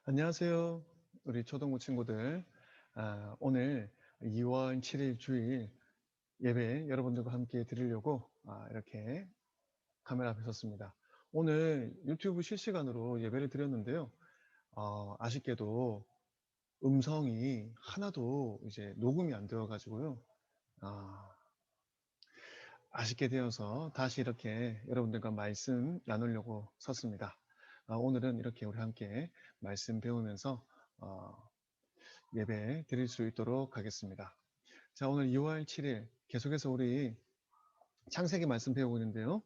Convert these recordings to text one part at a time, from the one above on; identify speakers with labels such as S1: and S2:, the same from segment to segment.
S1: 안녕하세요. 우리 초등부 친구들. 오늘 2월 7일 주일 예배 여러분들과 함께 드리려고 이렇게 카메라 앞에 섰습니다. 오늘 유튜브 실시간으로 예배를 드렸는데요. 아쉽게도 음성이 하나도 이제 녹음이 안 되어 가지고요. 아, 아쉽게 되어서 다시 이렇게 여러분들과 말씀 나누려고 섰습니다. 오늘은 이렇게 우리 함께 말씀 배우면서 어, 예배 드릴 수 있도록 하겠습니다. 자, 오늘 2월 7일 계속해서 우리 창세기 말씀 배우고 있는데요.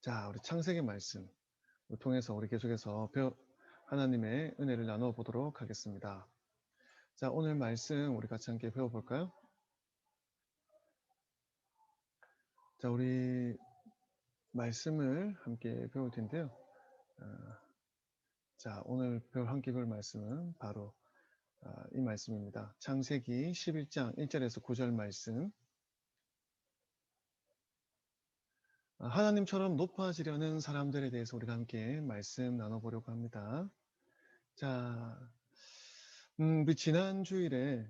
S1: 자, 우리 창세기 말씀 통해서 우리 계속해서 하나님의 은혜를 나누어 보도록 하겠습니다. 자, 오늘 말씀 우리 같이 함께 배워볼까요? 자, 우리 말씀을 함께 배울 텐데요. 어, 자, 오늘 함께 배울 말씀은 바로 이 말씀입니다. 창세기 11장 1절에서 9절 말씀. 하나님처럼 높아지려는 사람들에 대해서 우리가 함께 말씀 나눠보려고 합니다. 자, 우리 지난 주일에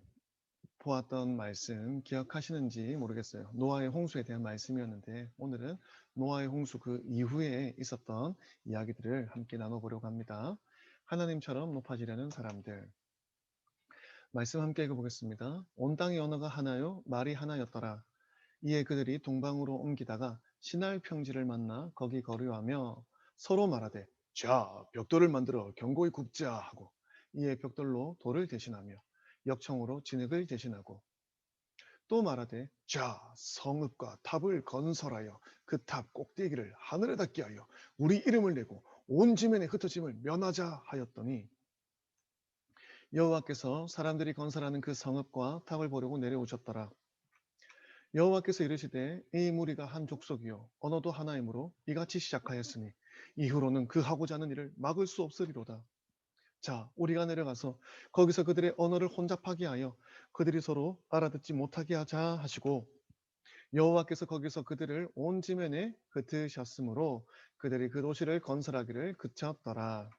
S1: 보았던 말씀 기억하시는지 모르겠어요. 노아의 홍수에 대한 말씀이었는데 오늘은 노아의 홍수 그 이후에 있었던 이야기들을 함께 나눠보려고 합니다. 하나님처럼 높아지려는 사람들. 말씀 함께 읽어보겠습니다. 온 땅의 언어가 하나요? 말이 하나였더라. 이에 그들이 동방으로 옮기다가 신할 평지를 만나 거기 거류하며 서로 말하되 자 벽돌을 만들어 견고히 굽자 하고 이에 벽돌로 돌을 대신하며 역청으로 진흙을 대신하고 또 말하되 자 성읍과 탑을 건설하여 그 탑 꼭대기를 하늘에 닿게 하여 우리 이름을 내고 온 지면에 흩어짐을 면하자 하였더니 여호와께서 사람들이 건설하는 그 성읍과 탑을 보려고 내려오셨더라. 여호와께서 이르시되 이 무리가 한 족속이요 언어도 하나이므로 이같이 시작하였으니 이후로는 그 하고자 하는 일을 막을 수 없으리로다. 자, 우리가 내려가서 거기서 그들의 언어를 혼잡하게 하여 그들이 서로 알아듣지 못하게 하자 하시고 여호와께서 거기서 그들을 온 지면에 흩으셨으므로 그들이 그 도시를 건설하기를 그쳤더라.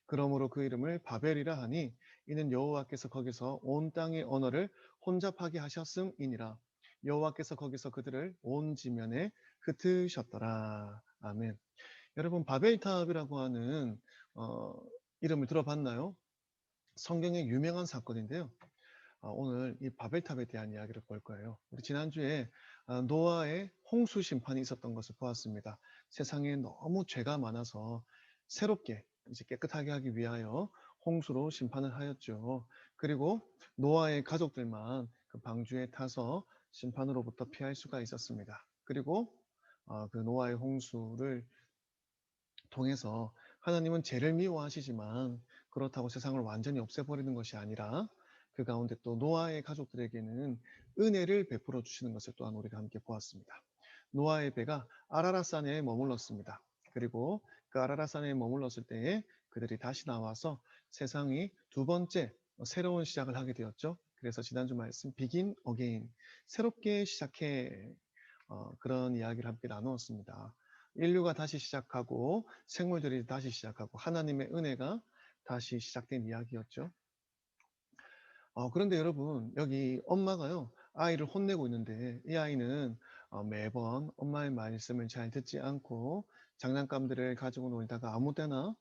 S1: 그러므로 그 이름을 바벨이라 하니 이는 여호와께서 거기서 온 땅의 언어를 혼잡하게 하셨음이니라. 여호와께서 거기서 그들을 온 지면에 흩으셨더라. 아멘. 여러분 바벨탑이라고 하는 어, 이름을 들어봤나요? 성경의 유명한 사건인데요. 오늘 이 바벨탑에 대한 이야기를 볼 거예요. 우리 지난주에 노아의 홍수 심판이 있었던 것을 보았습니다. 세상에 너무 죄가 많아서 새롭게 이제 깨끗하게 하기 위하여 홍수로 심판을 하였죠. 그리고 노아의 가족들만 그 방주에 타서 심판으로부터 피할 수가 있었습니다. 그리고 그 노아의 홍수를 통해서 하나님은 죄를 미워하시지만 그렇다고 세상을 완전히 없애버리는 것이 아니라 그 가운데 또 노아의 가족들에게는 은혜를 베풀어 주시는 것을 또한 우리가 함께 보았습니다. 노아의 배가 아라랏산에 머물렀습니다. 그리고 그 아라랏산에 머물렀을 때에 그들이 다시 나와서 세상이 두 번째 새로운 시작을 하게 되었죠. 그래서 지난주 말씀 비긴 어게인 새롭게 시작해 그런 이야기를 함께 나누었습니다. 인류가 다시 시작하고 생물들이 다시 시작하고 하나님의 은혜가 다시 시작된 이야기였죠. 그런데 여러분 여기 엄마가요 아이를 혼내고 있는데 이 아이는 매번 엄마의 말씀을 잘 듣지 않고 장난감들을 가지고 놀다가 아무 때나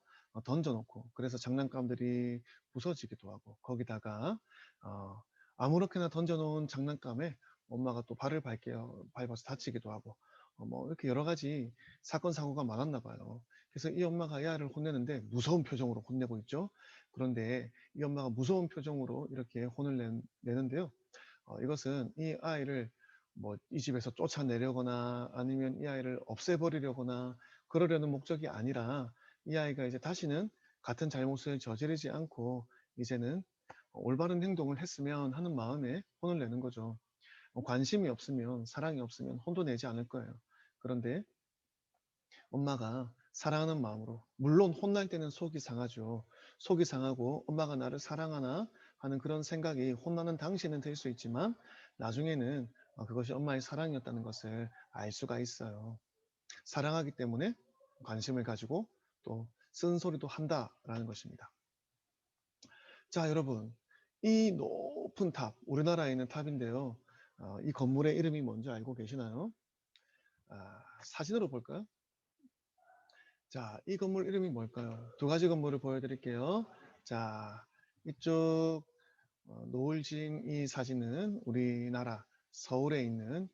S1: 던져놓고 그래서 장난감들이 부서지기도 하고 거기다가 어, 아무렇게나 던져놓은 장난감에 엄마가 또 발을 밟아서 다치기도 하고 뭐 이렇게 여러 가지 사건 사고가 많았나 봐요. 그래서 이 엄마가 이 아이를 혼내는데 무서운 표정으로 혼내고 있죠. 그런데 이 엄마가 무서운 표정으로 이렇게 혼을 내는데요. 이것은 이 아이를 뭐 이 집에서 쫓아내려거나 아니면 이 아이를 없애버리려거나 그러려는 목적이 아니라 이 아이가 이제 다시는 같은 잘못을 저지르지 않고 이제는 올바른 행동을 했으면 하는 마음에 혼을 내는 거죠. 관심이 없으면 사랑이 없으면 혼도 내지 않을 거예요. 그런데 엄마가 사랑하는 마음으로 물론 혼날 때는 속이 상하죠. 속이 상하고 엄마가 나를 사랑하나 하는 그런 생각이 혼나는 당시에는 될 수 있지만 나중에는 그것이 엄마의 사랑이었다는 것을 알 수가 있어요. 사랑하기 때문에 관심을 가지고 또 쓴소리도 한다라는 것입니다. 자, 여러분, 이 높은 탑, 우리나라에 있는 탑인데요. 이 건물의 이름이 뭔지 알고 계시나요? 사진으로 볼까요? 자, 이 건물 이름이 뭘까요? 두 가지 건물을 보여드릴게요. 자, 이쪽 노을진 이 사진은 우리나라 서울에 있는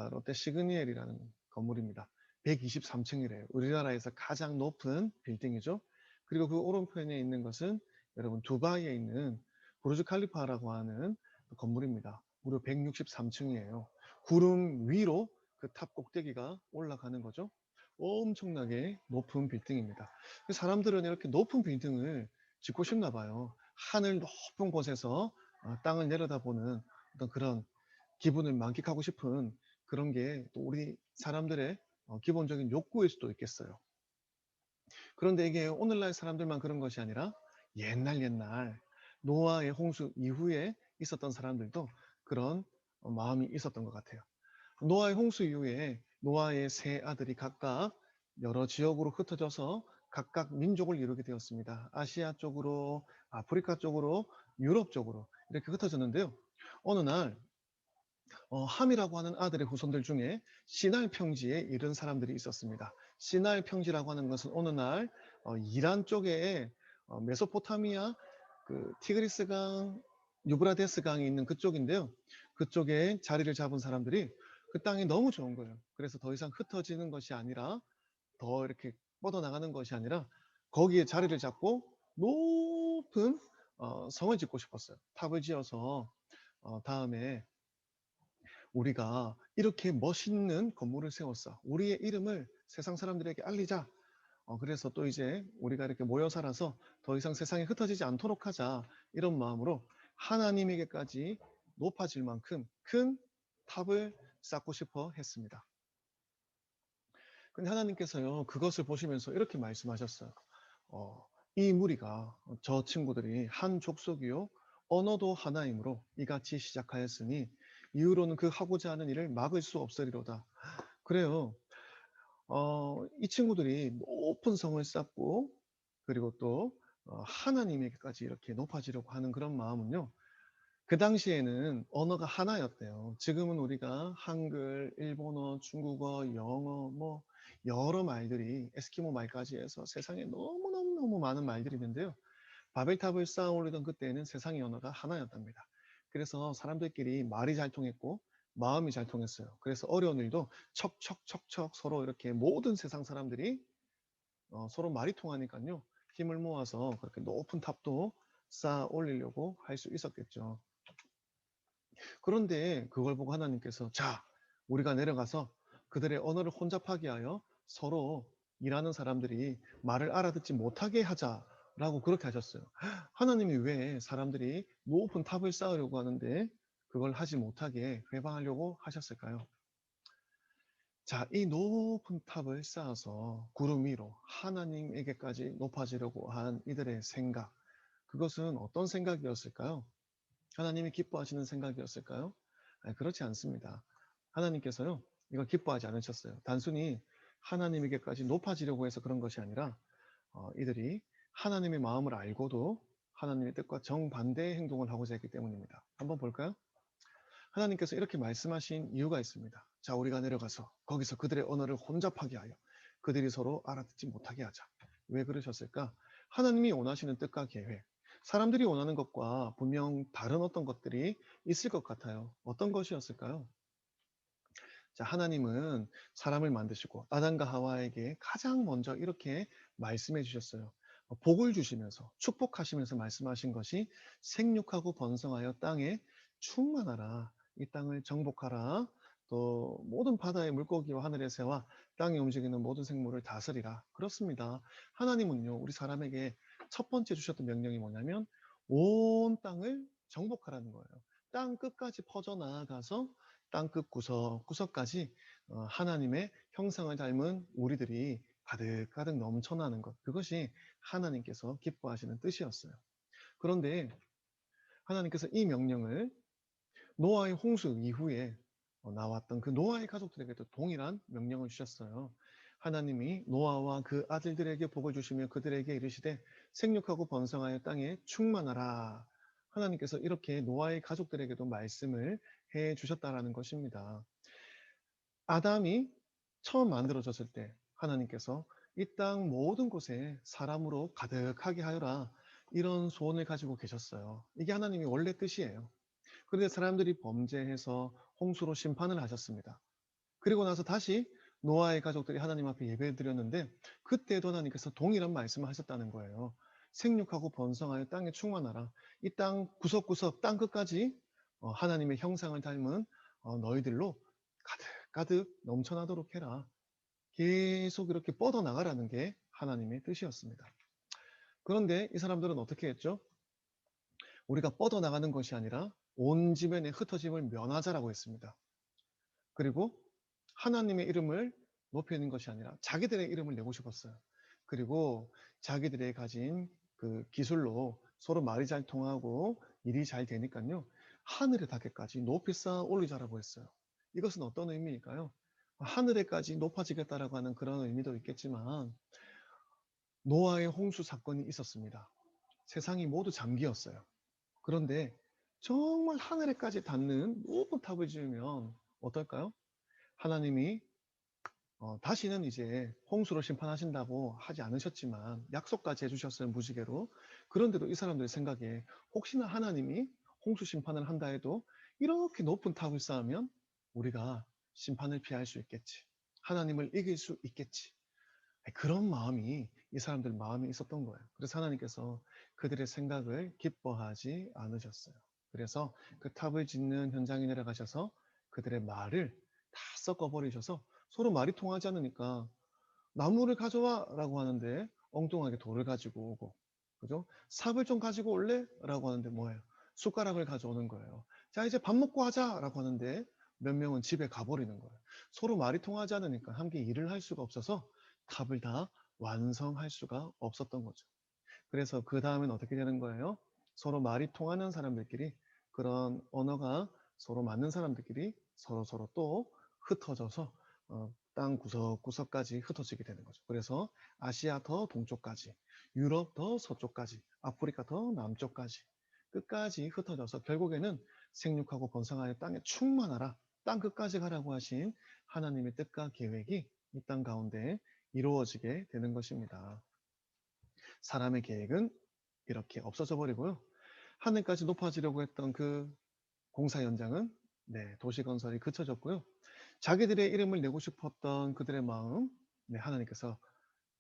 S1: 롯데 시그니엘이라는 건물입니다. 123층이래요. 우리나라에서 가장 높은 빌딩이죠. 그리고 그 오른편에 있는 것은 여러분 두바이에 있는 부르즈 칼리파라고 하는 건물입니다. 무려 163층이에요. 구름 위로 그 탑 꼭대기가 올라가는 거죠. 엄청나게 높은 빌딩입니다. 사람들은 이렇게 높은 빌딩을 짓고 싶나 봐요. 하늘 높은 곳에서 땅을 내려다보는 어떤 그런 기분을 만끽하고 싶은 그런 게 또 우리 사람들의 기본적인 욕구일 수도 있겠어요. 그런데 이게 오늘날 사람들만 그런 것이 아니라 옛날 노아의 홍수 이후에 있었던 사람들도 그런 마음이 있었던 것 같아요. 노아의 홍수 이후에 노아의 세 아들이 각각 여러 지역으로 흩어져서 각각 민족을 이루게 되었습니다. 아시아 쪽으로, 아프리카 쪽으로, 유럽 쪽으로 이렇게 흩어졌는데요. 어느 날 함이라고 하는 아들의 후손들 중에 시날 평지에 이른 사람들이 있었습니다. 시날 평지라고 하는 것은 어느 날 이란 쪽에 메소포타미아 그 티그리스강, 유브라데스 강이 있는 그쪽인데요. 그쪽에 자리를 잡은 사람들이 그 땅이 너무 좋은 거예요. 그래서 더 이상 흩어지는 것이 아니라 더 이렇게 뻗어나가는 것이 아니라 거기에 자리를 잡고 높은 성을 짓고 싶었어요. 탑을 지어서 다음에 우리가 이렇게 멋있는 건물을 세웠어. 우리의 이름을 세상 사람들에게 알리자. 그래서 또 이제 우리가 이렇게 모여 살아서 더 이상 세상에 흩어지지 않도록 하자. 이런 마음으로 하나님에게까지 높아질 만큼 큰 탑을 쌓고 싶어 했습니다. 근데 하나님께서요, 그것을 보시면서 이렇게 말씀하셨어요. 이 무리가, 저 친구들이 한 족속이요, 언어도 하나이므로 이같이 시작하였으니 이후로는 그 하고자 하는 일을 막을 수 없으리로다. 그래요. 이 친구들이 높은 성을 쌓고 그리고 또 하나님에게까지 이렇게 높아지려고 하는 그런 마음은요. 그 당시에는 언어가 하나였대요. 지금은 우리가 한글, 일본어, 중국어, 영어 뭐 여러 말들이 에스키모 말까지 해서 세상에 너무너무 많은 말들이 있는데요. 바벨탑을 쌓아 올리던 그때에는 세상의 언어가 하나였답니다. 그래서 사람들끼리 말이 잘 통했고 마음이 잘 통했어요. 그래서 어려운 일도 척척척척 서로 이렇게 모든 세상 사람들이 서로 말이 통하니까요. 힘을 모아서 그렇게 높은 탑도 쌓아 올리려고 할 수 있었겠죠. 그런데 그걸 보고 하나님께서 자, 우리가 내려가서 그들의 언어를 혼잡하게 하여 서로 일하는 사람들이 말을 알아듣지 못하게 하자라고 그렇게 하셨어요. 하나님이 왜 사람들이 높은 탑을 쌓으려고 하는데 그걸 하지 못하게 회방하려고 하셨을까요? 자, 이 높은 탑을 쌓아서 구름 위로 하나님에게까지 높아지려고 한 이들의 생각, 그것은 어떤 생각이었을까요? 하나님이 기뻐하시는 생각이었을까요? 아니, 그렇지 않습니다. 하나님께서요, 이걸 기뻐하지 않으셨어요. 단순히 하나님에게까지 높아지려고 해서 그런 것이 아니라 이들이 하나님의 마음을 알고도 하나님의 뜻과 정반대의 행동을 하고자 했기 때문입니다. 한번 볼까요? 하나님께서 이렇게 말씀하신 이유가 있습니다. 자, 우리가 내려가서 거기서 그들의 언어를 혼잡하게 하여 그들이 서로 알아듣지 못하게 하자. 왜 그러셨을까? 하나님이 원하시는 뜻과 계획, 사람들이 원하는 것과 분명 다른 어떤 것들이 있을 것 같아요. 어떤 것이었을까요? 자, 하나님은 사람을 만드시고 아담과 하와에게 가장 먼저 이렇게 말씀해 주셨어요. 복을 주시면서 축복하시면서 말씀하신 것이 생육하고 번성하여 땅에 충만하라. 이 땅을 정복하라. 또 모든 바다의 물고기와 하늘의 새와 땅에 움직이는 모든 생물을 다스리라. 그렇습니다. 하나님은요, 우리 사람에게 첫 번째 주셨던 명령이 뭐냐면 온 땅을 정복하라는 거예요. 땅 끝까지 퍼져나가서 땅끝 구석까지 하나님의 형상을 닮은 우리들이 가득가득 넘쳐나는 것. 그것이 하나님께서 기뻐하시는 뜻이었어요. 그런데 하나님께서 이 명령을 노아의 홍수 이후에 나왔던 그 노아의 가족들에게도 동일한 명령을 주셨어요. 하나님이 노아와 그 아들들에게 복을 주시며 그들에게 이르시되 생육하고 번성하여 땅에 충만하라. 하나님께서 이렇게 노아의 가족들에게도 말씀을 해 주셨다라는 것입니다. 아담이 처음 만들어졌을 때 하나님께서 이 땅 모든 곳에 사람으로 가득하게 하여라. 이런 소원을 가지고 계셨어요. 이게 하나님의 원래 뜻이에요. 그런데 사람들이 범죄해서 홍수로 심판을 하셨습니다. 그리고 나서 다시 노아의 가족들이 하나님 앞에 예배를 드렸는데 그때도 하나님께서 동일한 말씀을 하셨다는 거예요. 생육하고 번성하여 땅에 충만하라. 이 땅 구석구석 땅 끝까지 하나님의 형상을 닮은 너희들로 가득가득 넘쳐나도록 해라. 계속 이렇게 뻗어나가라는 게 하나님의 뜻이었습니다. 그런데 이 사람들은 어떻게 했죠? 우리가 뻗어나가는 것이 아니라 온 지면에 흩어짐을 면하자라고 했습니다. 그리고 하나님의 이름을 높이는 것이 아니라 자기들의 이름을 내고 싶었어요. 그리고 자기들의 가진 그 기술로 서로 말이 잘 통하고 일이 잘 되니까요. 하늘에 닿게까지 높이 쌓아 올리자라고 했어요. 이것은 어떤 의미일까요? 하늘에까지 높아지겠다라고 하는 그런 의미도 있겠지만 노아의 홍수 사건이 있었습니다. 세상이 모두 잠기었어요. 그런데 정말 하늘에까지 닿는 높은 탑을 지으면 어떨까요? 하나님이 다시는 이제 홍수로 심판하신다고 하지 않으셨지만 약속까지 해주셨어요, 무지개로. 그런데도 이 사람들의 생각에 혹시나 하나님이 홍수 심판을 한다 해도 이렇게 높은 탑을 쌓으면 우리가 심판을 피할 수 있겠지. 하나님을 이길 수 있겠지. 그런 마음이 이 사람들 마음에 있었던 거예요. 그래서 하나님께서 그들의 생각을 기뻐하지 않으셨어요. 그래서 그 탑을 짓는 현장에 내려가셔서 그들의 말을 다 섞어버리셔서 서로 말이 통하지 않으니까 나무를 가져와 라고 하는데 엉뚱하게 돌을 가지고 오고, 그죠? 삽을 좀 가지고 올래? 라고 하는데 뭐예요? 숟가락을 가져오는 거예요. 자, 이제 밥 먹고 하자 라고 하는데 몇 명은 집에 가버리는 거예요. 서로 말이 통하지 않으니까 함께 일을 할 수가 없어서 탑을 다 완성할 수가 없었던 거죠. 그래서 그 다음엔 어떻게 되는 거예요? 서로 말이 통하는 사람들끼리, 그런 언어가 서로 맞는 사람들끼리 서로 또 흩어져서 땅 구석구석까지 흩어지게 되는 거죠. 그래서 아시아 더 동쪽까지, 유럽 더 서쪽까지, 아프리카 더 남쪽까지 끝까지 흩어져서 결국에는 생육하고 번성하여 땅에 충만하라, 땅 끝까지 가라고 하신 하나님의 뜻과 계획이 이 땅 가운데 이루어지게 되는 것입니다. 사람의 계획은 이렇게 없어져 버리고요. 하늘까지 높아지려고 했던 그 공사 현장은 도시 건설이 그쳐졌고요. 자기들의 이름을 내고 싶었던 그들의 마음, 하나님께서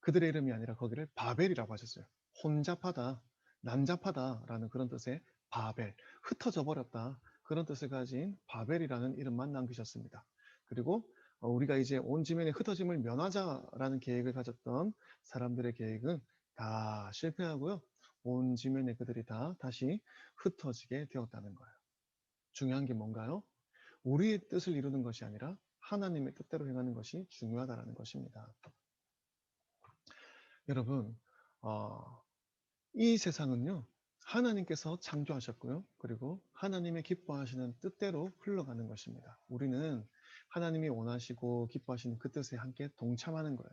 S1: 그들의 이름이 아니라 거기를 바벨이라고 하셨어요. 혼잡하다, 난잡하다라는 그런 뜻의 바벨, 흩어져 버렸다. 그런 뜻을 가진 바벨이라는 이름만 남기셨습니다. 그리고 우리가 이제 온 지면에 흩어짐을 면하자라는 계획을 가졌던 사람들의 계획은 다 실패하고요. 온 지면에 그들이 다 다시 흩어지게 되었다는 거예요. 중요한 게 뭔가요? 우리의 뜻을 이루는 것이 아니라 하나님의 뜻대로 행하는 것이 중요하다는 것입니다. 여러분, 어, 이 세상은요, 하나님께서 창조하셨고요. 그리고 하나님의 기뻐하시는 뜻대로 흘러가는 것입니다. 우리는 하나님이 원하시고 기뻐하시는 그 뜻에 함께 동참하는 거예요.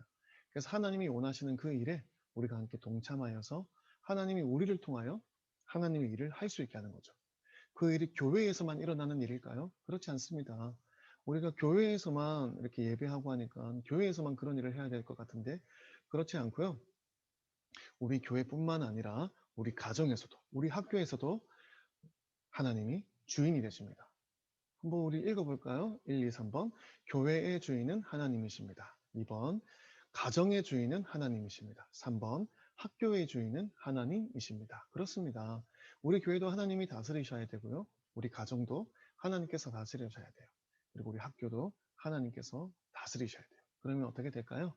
S1: 그래서 하나님이 원하시는 그 일에 우리가 함께 동참하여서 하나님이 우리를 통하여 하나님의 일을 할 수 있게 하는 거죠. 그 일이 교회에서만 일어나는 일일까요? 그렇지 않습니다. 우리가 교회에서만 이렇게 예배하고 하니까 교회에서만 그런 일을 해야 될 것 같은데 그렇지 않고요. 우리 교회뿐만 아니라 우리 가정에서도, 우리 학교에서도 하나님이 주인이 되십니다. 한번 우리 읽어볼까요? 1, 2, 3번. 교회의 주인은 하나님이십니다. 2번. 가정의 주인은 하나님이십니다. 3번. 학교의 주인은 하나님이십니다. 그렇습니다. 우리 교회도 하나님이 다스리셔야 되고요. 우리 가정도 하나님께서 다스리셔야 돼요. 그리고 우리 학교도 하나님께서 다스리셔야 돼요. 그러면 어떻게 될까요?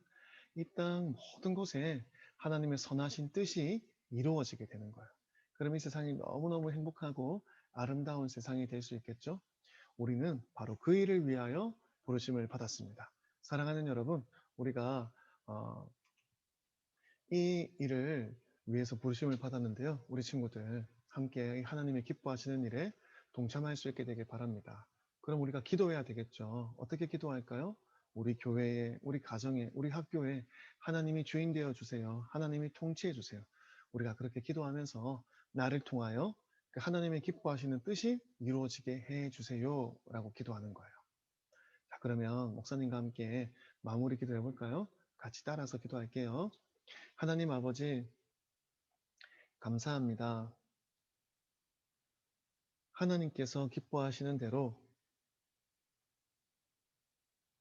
S1: 이 땅 모든 곳에 하나님의 선하신 뜻이 이루어지게 되는 거예요. 그럼 이 세상이 너무너무 행복하고 아름다운 세상이 될 수 있겠죠? 우리는 바로 그 일을 위하여 부르심을 받았습니다. 사랑하는 여러분, 우리가 어, 이 일을 위해서 부르심을 받았는데요. 우리 친구들 함께 하나님의 기뻐하시는 일에 동참할 수 있게 되길 바랍니다. 그럼 우리가 기도해야 되겠죠. 어떻게 기도할까요? 우리 교회에, 우리 가정에, 우리 학교에 하나님이 주인 되어 주세요. 하나님이 통치해 주세요. 우리가 그렇게 기도하면서 나를 통하여 그 하나님의 기뻐하시는 뜻이 이루어지게 해 주세요. 라고 기도하는 거예요. 자, 그러면 목사님과 함께 마무리 기도해 볼까요? 같이 따라서 기도할게요. 하나님 아버지, 감사합니다. 하나님께서 기뻐하시는 대로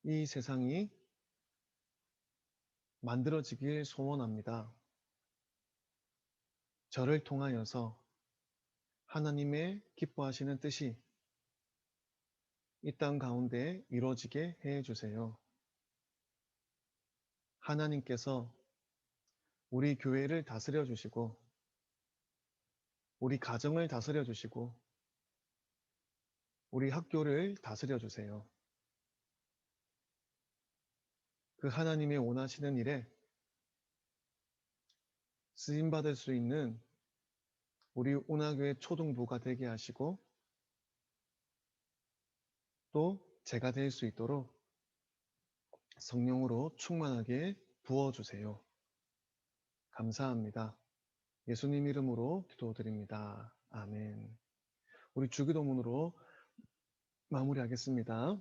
S1: 이 세상이 만들어지길 소원합니다. 저를 통하여서 하나님의 기뻐하시는 뜻이 이 땅 가운데 이루어지게 해 주세요. 하나님께서 우리 교회를 다스려 주시고, 우리 가정을 다스려 주시고, 우리 학교를 다스려 주세요. 그 하나님의 원하시는 일에 쓰임받을 수 있는 우리 운하교회 초등부가 되게 하시고, 또 제가 될 수 있도록 성령으로 충만하게 부어주세요. 감사합니다. 예수님 이름으로 기도드립니다. 아멘. 우리 주기도문으로 마무리하겠습니다.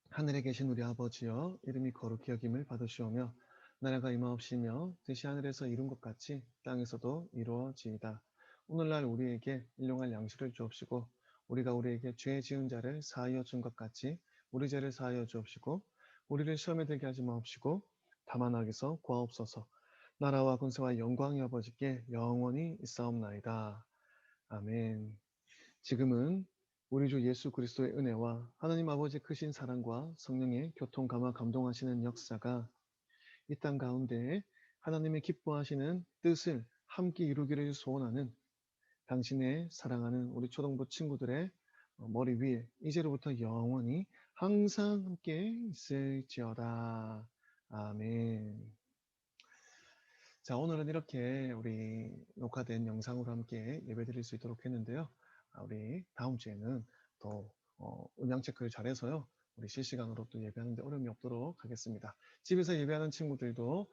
S1: 하늘에 계신 우리 아버지여, 이름이 거룩히 여김을 받으시오며 나라가 임하옵시며 뜻이 하늘에서 이룬 것 같이 땅에서도 이루어지이다. 오늘날 우리에게 일용할 양식을 주옵시고 우리가 우리에게 죄 지은 자를 사하여 준 것 같이 우리 죄를 사하여 주옵시고 우리를 시험에 들게 하지 마옵시고 다만 악에서 구하옵소서. 나라와 권세와 영광이 아버지께 영원히 있사옵나이다. 아멘. 지금은 우리 주 예수 그리스도의 은혜와 하나님 아버지 크신 사랑과 성령의 교통 감화 감동하시는 역사가 이 땅 가운데 하나님의 기뻐하시는 뜻을 함께 이루기를 소원하는 당신의 사랑하는 우리 초등부 친구들의 머리 위에 이제로부터 영원히 항상 함께 있을지어다. 아멘. 자, 오늘은 이렇게 우리 녹화된 영상으로 함께 예배드릴 수 있도록 했는데요. 우리 다음 주에는 더 음향 체크를 잘해서요. 우리 실시간으로 또 예배하는데 어려움이 없도록 하겠습니다. 집에서 예배하는 친구들도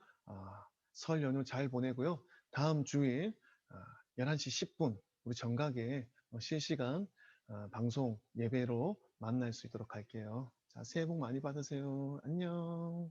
S1: 설 연휴 잘 보내고요. 다음 주일 11시 10분 우리 정각에 실시간 방송 예배로 만날 수 있도록 할게요. 자, 새해 복 많이 받으세요. 안녕.